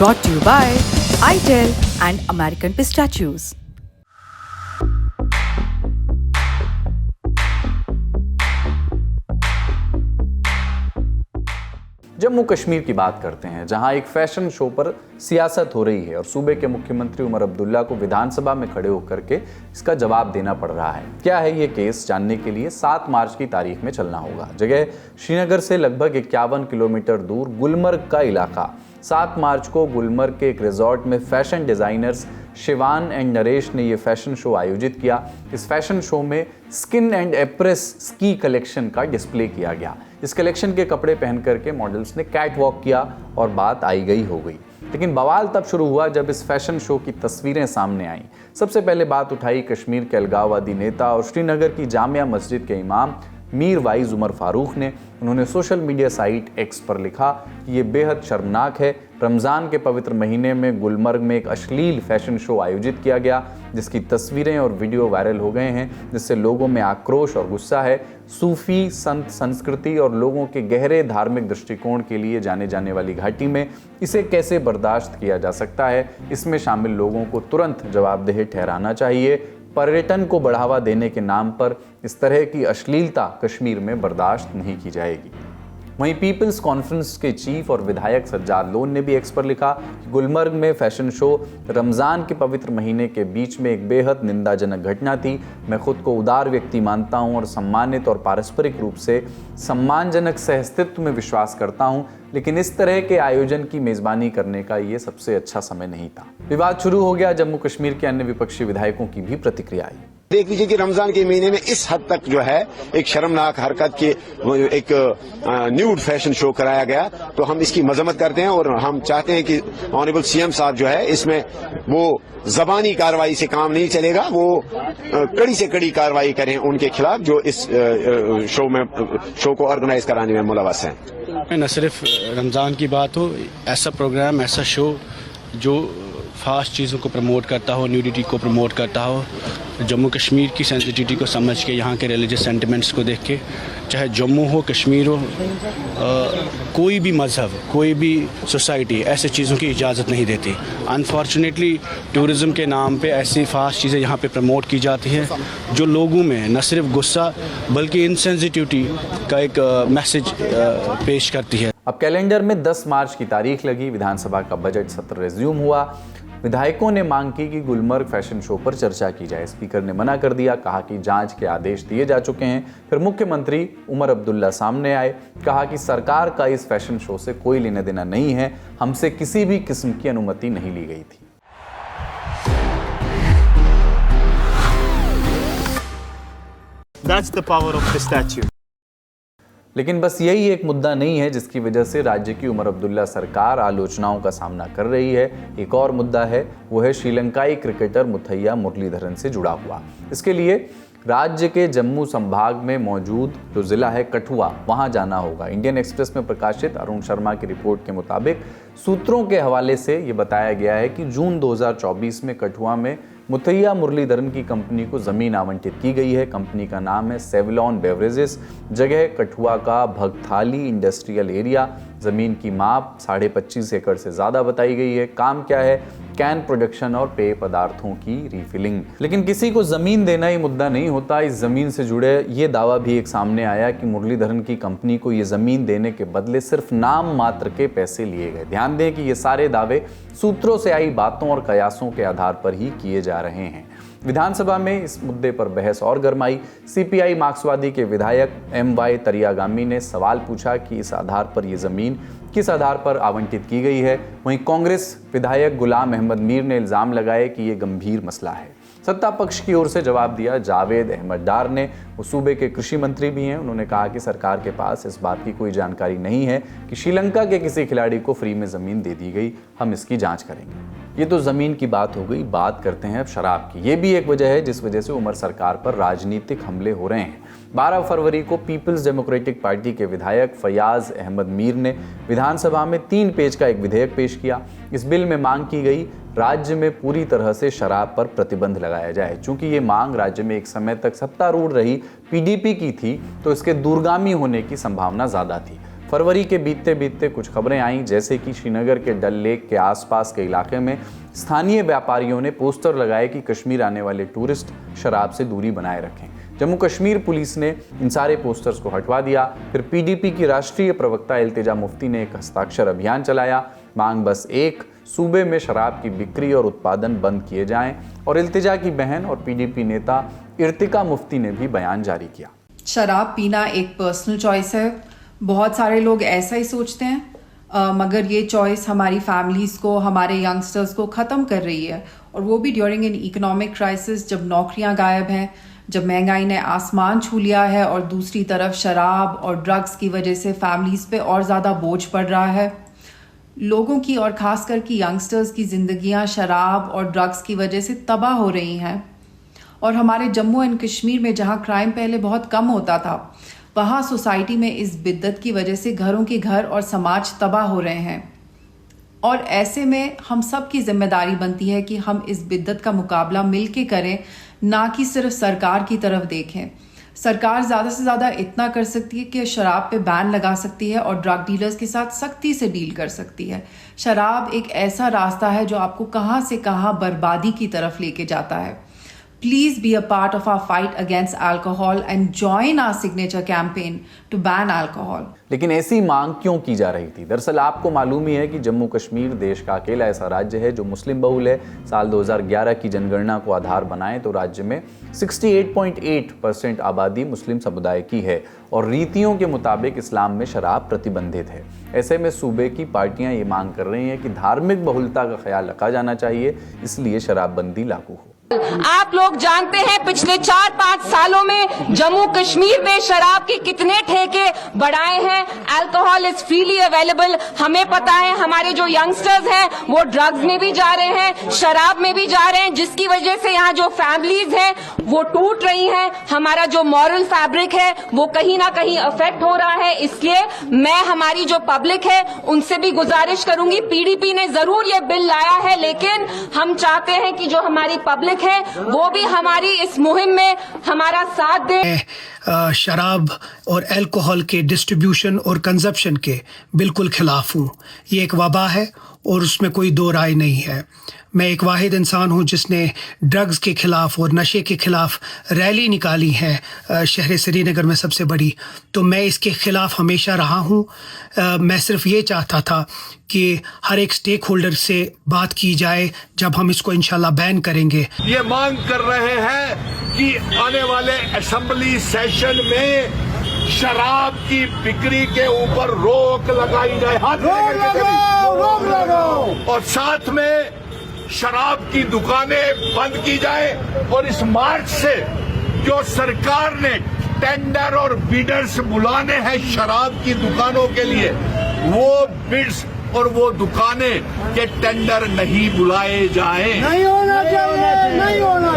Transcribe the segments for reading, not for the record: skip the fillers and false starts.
Brought to you by itel and American Pistachios. Jammu Kashmir की बात करते हैं, जहां एक फैशन शो पर सियासत हो रही है और सूबे के मुख्यमंत्री उमर अब्दुल्ला को विधानसभा में खड़े होकर के इसका जवाब देना पड़ रहा है। क्या है ये केस, जानने के लिए 7 मार्च की तारीख में चलना होगा। जगह श्रीनगर से लगभग 51 किलोमीटर दूर गुलमर्ग का इलाका। 7 मार्च को गुलमर्ग के एक रिजॉर्ट में fashion designers Shivan and Naresh ने ये फैशन शो आयोजित किया। इस फैशन शो में skin and apres ski collection का डिस्प्ले किया गया। इस कलेक्शन के कपड़े पहन करके मॉडल्स ने कैट वॉक किया और बात आई गई हो गई। लेकिन बवाल तब शुरू हुआ जब इस फैशन शो की तस्वीरें सामने आईं। सबसे पहले बात उठाई कश्मीर के अलगाववादी नेता और श्रीनगर की जामिया मस्जिद के इमाम मीर वाइज उमर फारूक ने। उन्होंने सोशल मीडिया साइट एक्स पर लिखा कि ये बेहद शर्मनाक है। रमज़ान के पवित्र महीने में गुलमर्ग में एक अश्लील फैशन शो आयोजित किया गया, जिसकी तस्वीरें और वीडियो वायरल हो गए हैं, जिससे लोगों में आक्रोश और गुस्सा है। सूफी संत संस्कृति और लोगों के गहरे धार्मिक दृष्टिकोण के लिए जाने जाने वाली घाटी में इसे कैसे बर्दाश्त किया जा सकता है। इसमें शामिल लोगों को तुरंत जवाबदेह ठहराना चाहिए। पर्यटन को बढ़ावा देने के नाम पर इस तरह की अश्लीलता कश्मीर में बर्दाश्त नहीं की जाएगी। वहीं पीपल्स कॉन्फ्रेंस के चीफ और विधायक सज्जाद लोन ने भी एक्स पर लिखा कि गुलमर्ग में फैशन शो रमज़ान के पवित्र महीने के बीच में एक बेहद निंदाजनक घटना थी। मैं खुद को उदार व्यक्ति मानता हूं और सम्मानित और पारस्परिक रूप से सम्मानजनक सहअस्तित्व में विश्वास करता हूं, लेकिन इस तरह के आयोजन की मेज़बानी करने का ये सबसे अच्छा समय नहीं था। विवाद शुरू हो गया। जम्मू कश्मीर के अन्य विपक्षी विधायकों की भी प्रतिक्रिया आई। देख लीजिए कि रमजान के महीने में इस हद तक जो है एक शर्मनाक हरकत के एक न्यूड फैशन शो कराया गया, तो हम इसकी मजम्मत करते हैं और हम चाहते हैं कि ऑनरेबल सीएम साहब जो है इसमें वो जबानी कार्रवाई से काम नहीं चलेगा, वो कड़ी से कड़ी कार्रवाई करें उनके खिलाफ जो इस शो को ऑर्गेनाइज कराने में मुलव्वस हैं। न सिर्फ रमजान की बात हो, ऐसा प्रोग्राम, ऐसा शो जो फास्ट चीज़ों को प्रमोट करता हो, न्यूडिटी को प्रमोट करता हो, जम्मू कश्मीर की सेंसिटिविटी को समझ के, यहाँ के रिलीजियस सेंटिमेंट्स को देख के, चाहे जम्मू हो, कश्मीर हो, कोई भी मजहब, कोई भी सोसाइटी ऐसे चीज़ों की इजाज़त नहीं देती। अनफॉर्चुनेटली टूरिज़म के नाम पे ऐसी फास्ट चीज़ें यहाँ पे प्रमोट की जाती है जो लोगों में न सिर्फ गुस्सा बल्कि इनसेंसिटिविटी का एक मैसेज पेश करती है। अब कैलेंडर में 10 मार्च की तारीख लगी। विधानसभा का बजट सत्र रिज्यूम हुआ। विधायकों ने मांग की कि गुलमर्ग फैशन शो पर चर्चा की जाए। स्पीकर ने मना कर दिया, कहा कि जांच के आदेश दिए जा चुके हैं। फिर मुख्यमंत्री उमर अब्दुल्ला सामने आए, कहा कि सरकार का इस फैशन शो से कोई लेना देना नहीं है, हमसे किसी भी किस्म की अनुमति नहीं ली गई थी। That's the power of pistachio. लेकिन बस यही एक मुद्दा नहीं है जिसकी वजह से राज्य की उमर अब्दुल्ला सरकार आलोचनाओं का सामना कर रही है। एक और मुद्दा है, वो है श्रीलंकाई क्रिकेटर मुथैया मुरलीधरन से जुड़ा हुआ। इसके लिए राज्य के जम्मू संभाग में मौजूद जो ज़िला है कठुआ, वहां जाना होगा। इंडियन एक्सप्रेस में प्रकाशित अरुण शर्मा की रिपोर्ट के मुताबिक सूत्रों के हवाले से ये बताया गया है कि जून 2024 में कठुआ में मुथैया मुरलीधरन की कंपनी को ज़मीन आवंटित की गई है। कंपनी का नाम है सेवलॉन बेवरेजेस। जगह कठुआ का भगथाली इंडस्ट्रियल एरिया। ज़मीन की माप 25.5 एकड़ से ज़्यादा बताई गई है। काम क्या है? कैन प्रोडक्शन और पेय पदार्थों की रिफिलिंग। लेकिन किसी को ज़मीन देना ही मुद्दा नहीं होता। इस ज़मीन से जुड़े ये दावा भी एक सामने आया कि मुरलीधरन की कंपनी को ये ज़मीन देने के बदले सिर्फ नाम मात्र के पैसे लिए गए। ध्यान दें कि ये सारे दावे सूत्रों से आई बातों और कयासों के आधार पर ही किए जा रहे हैं। विधानसभा में इस मुद्दे पर बहस और गरमाई। सीपीआई मार्क्सवादी के विधायक MY तरियागामी ने सवाल पूछा कि इस आधार पर यह ज़मीन किस आधार पर आवंटित की गई है। वहीं कांग्रेस विधायक गुलाम अहमद मीर ने इल्ज़ाम लगाए कि यह गंभीर मसला है। सत्ता पक्ष की ओर से जवाब दिया जावेद अहमद डार ने। वो सूबे के कृषि मंत्री भी हैं। उन्होंने कहा कि सरकार के पास इस बात की कोई जानकारी नहीं है कि श्रीलंका के किसी खिलाड़ी को फ्री में ज़मीन दे दी गई। हम इसकी जांच करेंगे। ये तो ज़मीन की बात हो गई। बात करते हैं अब शराब की। ये भी एक वजह है जिस वजह से उमर सरकार पर राजनीतिक हमले हो रहे हैं। 12 फरवरी को पीपल्स डेमोक्रेटिक पार्टी के विधायक फयाज अहमद मीर ने विधानसभा में 3 पेज का एक विधेयक पेश किया। इस बिल में मांग की गई राज्य में पूरी तरह से शराब पर प्रतिबंध लगाया जाए। चूंकि ये मांग राज्य में एक समय तक सत्तारूढ़ रही PDP की थी, तो इसके दूरगामी होने की संभावना ज़्यादा थी। फरवरी के बीतते बीतते कुछ खबरें आईं, जैसे कि श्रीनगर के डल लेक के आसपास के इलाके में स्थानीय व्यापारियों ने पोस्टर लगाए कि कश्मीर आने वाले टूरिस्ट शराब से दूरी बनाए रखें। जम्मू कश्मीर पुलिस ने इन सारे पोस्टर्स को हटवा दिया। फिर पीडीपी की राष्ट्रीय प्रवक्ता इल्तिजा मुफ्ती ने एक हस्ताक्षर अभियान चलाया। मांग बस एक, सूबे में शराब की बिक्री और उत्पादन बंद किए जाएं। और इल्तिजा की बहन और पीडीपी नेता इर्तिका मुफ्ती ने भी बयान जारी किया। शराब पीना एक पर्सनल चॉइस है, बहुत सारे लोग ऐसा ही सोचते हैं, मगर ये चॉइस हमारी फैमिलीज को, हमारे यंगस्टर्स को ख़त्म कर रही है, और वो भी ड्यूरिंग एन इकोनॉमिक क्राइसिस, जब नौकरियां गायब हैं, जब महंगाई ने आसमान छू लिया है और दूसरी तरफ शराब और ड्रग्स की वजह से फैमिलीज पे और ज़्यादा बोझ पड़ रहा है। लोगों की और ख़ास करके यंगस्टर्स की ज़िंदगियां शराब और ड्रग्स की वजह से तबाह हो रही हैं। और हमारे जम्मू एंड कश्मीर में जहां क्राइम पहले बहुत कम होता था, वहां सोसाइटी में इस बिद्दत की वजह से घरों के घर और समाज तबाह हो रहे हैं। और ऐसे में हम सब की जिम्मेदारी बनती है कि हम इस बिद्दत का मुकाबला मिलके करें, ना कि सिर्फ सरकार की तरफ देखें। सरकार ज़्यादा से ज़्यादा इतना कर सकती है कि शराब पे बैन लगा सकती है और ड्रग डीलर्स के साथ सख्ती से डील कर सकती है। शराब एक ऐसा रास्ता है जो आपको कहाँ से कहाँ बर्बादी की तरफ लेके जाता है। Please be a part of our fight against alcohol and join our signature campaign to ban alcohol. लेकिन ऐसी मांग क्यों की जा रही थी? दरअसल आपको मालूम ही है कि जम्मू कश्मीर देश का अकेला ऐसा राज्य है जो मुस्लिम बहुल है। साल 2011 की जनगणना को आधार बनाएं तो राज्य में 68.8% आबादी मुस्लिम समुदाय की है और रीतियों के मुताबिक इस्लाम में शराब प्रतिबंधित है। ऐसे में सूबे की पार्टियां ये मांग कर रही हैं कि धार्मिक बहुलता का ख्याल रखा जाना चाहिए, इसलिए शराबबंदी लागू हो। आप लोग जानते हैं पिछले 4-5 सालों में जम्मू कश्मीर ने शराब के कितने ठेके बढ़ाए हैं। Alcohol is freely available. हमें पता है हमारे जो यंगस्टर्स हैं वो ड्रग्स में भी जा रहे हैं, शराब में भी जा रहे हैं, जिसकी वजह से यहाँ जो फैमिलीज हैं वो टूट रही हैं। हमारा जो मॉरल फैब्रिक है वो कहीं ना कहीं अफेक्ट हो रहा है। इसलिए मैं हमारी जो पब्लिक है उनसे भी गुजारिश करूंगी, पीडीपी ने जरूर ये बिल लाया है, लेकिन हम चाहते हैं कि जो हमारी पब्लिक है वो भी हमारी इस मुहिम में हमारा साथ दे। शराब और अल्कोहल के डिस्ट्रीब्यूशन और कंजप्शन के बिल्कुल खिलाफ हूँ। ये एक वबा है और उसमें कोई दो राय नहीं है। मैं एक वाहिद इंसान हूँ जिसने ड्रग्स के ख़िलाफ़ और नशे के ख़िलाफ़ रैली निकाली है शहर श्रीनगर में सबसे बड़ी, तो मैं इसके ख़िलाफ़ हमेशा रहा हूँ। मैं सिर्फ ये चाहता था कि हर एक स्टेक होल्डर से बात की जाए जब हम इसको इंशाल्लाह बैन करेंगे। ये मांग कर रहे हैं कि आने वाले असेंबली सेशन में शराब की बिक्री के ऊपर रोक लगाई जाए। रोक लगाओ और साथ में शराब की दुकानें बंद की जाए। और इस मार्च से जो सरकार ने टेंडर और बिडर्स बुलाने हैं शराब की दुकानों के लिए, वो बिड्स और वो दुकानें के टेंडर नहीं बुलाए जाएं। नहीं होना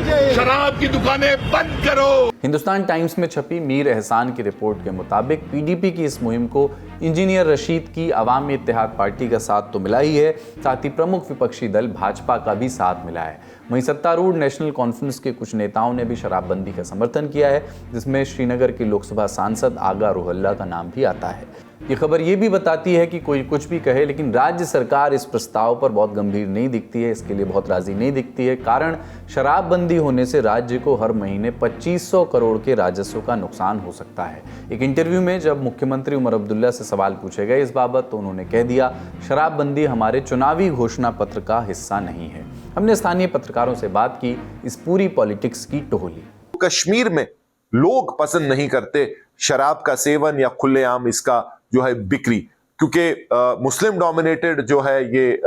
चाहिए। शराब की दुकानें बंद करो। हिंदुस्तान टाइम्स में छपी मीर एहसान की रिपोर्ट के मुताबिक पीडीपी की इस मुहिम को इंजीनियर रशीद की अवामी इत्तेहाद पार्टी का साथ तो मिला ही है, साथ ही प्रमुख विपक्षी दल भाजपा का भी साथ मिला है। वहीं सत्तारूढ़ नेशनल कॉन्फ्रेंस के कुछ नेताओं ने भी शराबबंदी का समर्थन किया है, जिसमें श्रीनगर के लोकसभा सांसद आगा रोहल्ला का नाम भी आता है। ये खबर ये भी बताती है कि कोई कुछ भी कहे, लेकिन राज्य सरकार इस प्रस्ताव पर बहुत गंभीर नहीं दिखती है, इसके लिए बहुत राजी नहीं दिखती है। कारण शराबबंदी होने से राज्य को हर महीने 2500 करोड़ के राजस्व का नुकसान हो सकता है। एक इंटरव्यू में जब मुख्यमंत्री उमर अब्दुल्ला से सवाल पूछे गए इस बाबत, तो उन्होंने कह दिया, शराबबंदी हमारे चुनावी घोषणा पत्र का हिस्सा नहीं है। हमने स्थानीय पत्रकारों से बात की इस पूरी पॉलिटिक्स की टोहली। कश्मीर में लोग पसंद नहीं करते शराब का सेवन या खुलेआम इसका जो है बिक्री, क्योंकि मुस्लिम डोमिनेटेड जो है ये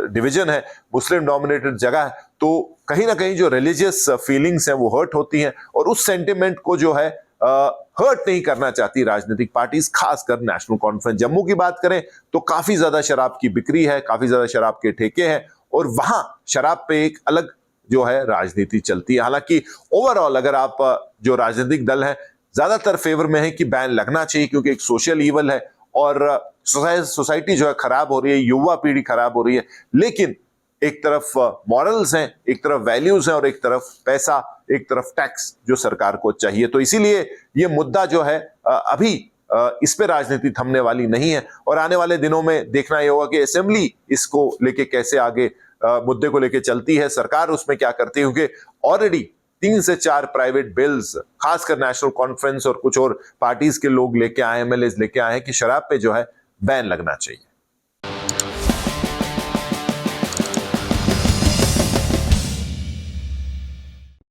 डिवीजन है, मुस्लिम डोमिनेटेड जगह है, तो कहीं ना कहीं जो रिलीजियस फीलिंग्स हैं वो हर्ट होती हैं और उस सेंटिमेंट को जो है हर्ट नहीं करना चाहती राजनीतिक पार्टीज, खासकर नेशनल कॉन्फ्रेंस। जम्मू की बात करें तो काफी ज्यादा शराब की बिक्री है, काफी ज्यादा शराब के ठेके हैं और वहां शराब पे एक अलग जो है राजनीति चलती है। हालांकि ओवरऑल अगर आप जो राजनीतिक दल है ज्यादातर फेवर में है कि बैन लगना चाहिए, क्योंकि एक सोशल ईवल है और सोसाइटी जो है खराब हो रही है, युवा पीढ़ी खराब हो रही है। लेकिन एक तरफ मॉरल्स हैं, एक तरफ वैल्यूज हैं और एक तरफ पैसा, एक तरफ टैक्स जो सरकार को चाहिए। तो इसीलिए ये मुद्दा जो है अभी इस पे राजनीति थमने वाली नहीं है और आने वाले दिनों में देखना ये होगा कि असेंबली इसको लेके कैसे आगे मुद्दे को लेके चलती है, सरकार उसमें क्या करती है, क्योंकि ऑलरेडी 3 से 4 प्राइवेट बिल्स खासकर नेशनल कॉन्फ्रेंस और कुछ और पार्टीज के लोग लेके आए, एमएलए लेके आए हैं कि शराब पे जो है बैन लगना चाहिए।